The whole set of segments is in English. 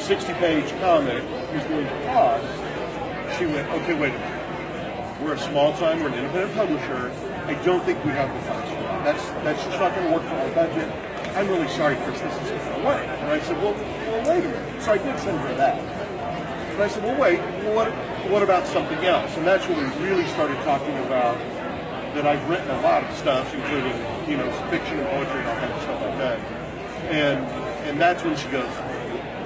60-page comic is going to cost, she went, okay, wait a minute. We're a small time, we're an independent publisher. I don't think we have the funds for that. That's just not going to work for our budget. I'm really sorry, Chris, this is going to work. And I said, well, wait a minute. So I did send her that. And I said, well, wait, what about something else? And that's when we really started talking about that I've written a lot of stuff, including, fiction and poetry and all kinds of stuff like that. And that's when she goes,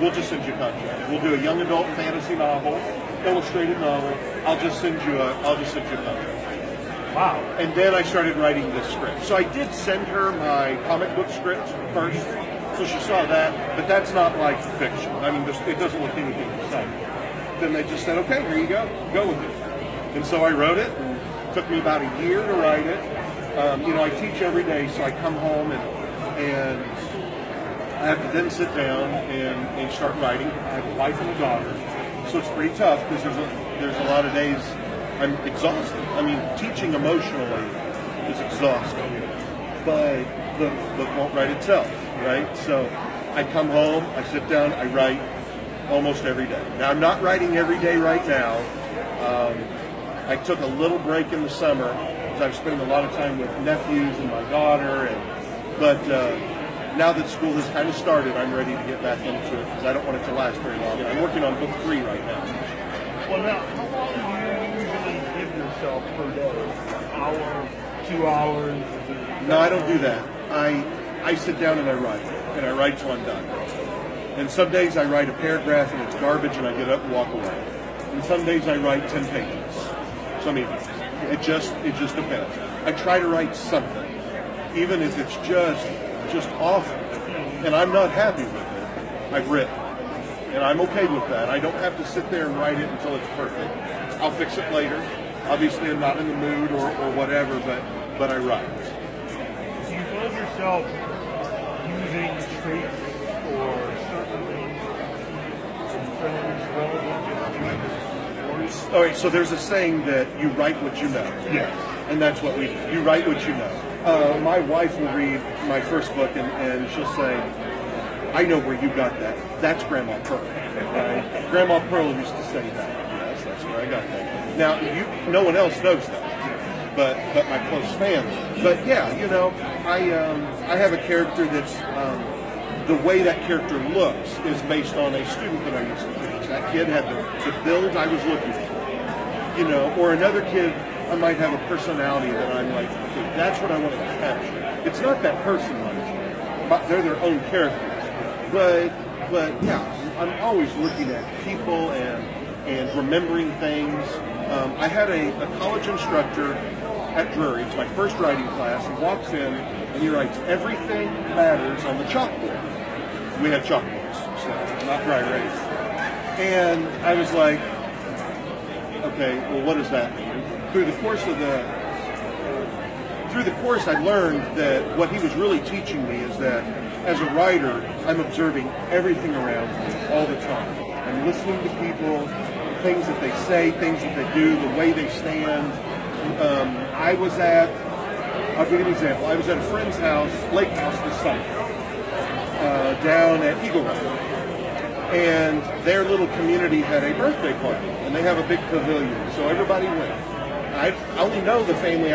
we'll just send you a contract. We'll do a young adult fantasy novel, illustrated novel. I'll just send you a contract. Wow. And then I started writing this script. So I did send her my comic book script first, so she saw that, but that's not like fiction. I mean, it doesn't look anything the same. Then they just said, okay, here you go with it. And so I wrote it, and it took me about a year to write it. I teach every day, so I come home and I have to then sit down and start writing. I have a wife and a daughter, so it's pretty tough because there's a lot of days I'm exhausted. I mean, teaching emotionally is exhausting, but the book won't write itself, right? So I come home, I sit down, I write almost every day. Now, I'm not writing every day right now. I took a little break in the summer because I was spending a lot of time with nephews and my daughter, but now that school has kind of started, I'm ready to get back into it because I don't want it to last very long. And I'm working on book 3 right now. Well, now, how long do you usually give yourself per day? An hour, 2 hours? No, I don't do that. I sit down and I write till I'm done. And some days I write a paragraph and it's garbage and I get up and walk away. And some days I write 10 pages. Some evenings. It just depends. I try to write something, even if it's just awful, and I'm not happy with it. I've written, and I'm okay with that. I don't have to sit there and write it until it's perfect. I'll fix it later. Obviously, I'm not in the mood or whatever, but I write. Do you find yourself using traits or certain things from friends, relatives, stories? All right, so there's a saying that you write what you know. Yes. And that's what we do. You write what you know. My wife will read my first book and she'll say, I know where you got that. That's Grandma Pearl. Right? Grandma Pearl used to say that. Yes, that's where I got that. Now, no one else knows that, but my close family. But yeah, I have a character that's, the way that character looks is based on a student that I used to teach. That kid had the build I was looking for. Or another kid, I might have a personality that I'm like, okay, that's what I want to capture. It's not that person much, but they're their own characters. But yeah, I'm always looking at people and remembering things. I had a college instructor at Drury. It's my first writing class. He walks in and he writes, everything matters on the chalkboard. We had chalkboards, so not dry erase. And I was like, okay, well, what does that mean? Through the course I learned that what he was really teaching me is that as a writer, I'm observing everything around me all the time. I'm listening to people, things that they say, things that they do, the way they stand. I'll give you an example. I was at a friend's house, lake house this summer, down at Eagle Rock. And their little community had a birthday party, and they have a big pavilion, so everybody went. I only know the family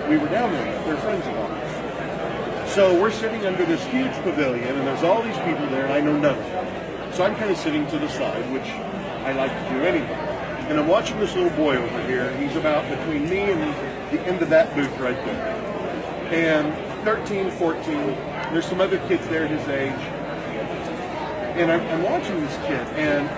we were down there with, they're friends of ours. So we're sitting under this huge pavilion, and there's all these people there, and I know none of them. So I'm kind of sitting to the side, which I like to do anyway. And I'm watching this little boy over here. He's about between me and the end of that booth right there. And 13, 14, there's some other kids there his age. And I'm watching this kid, and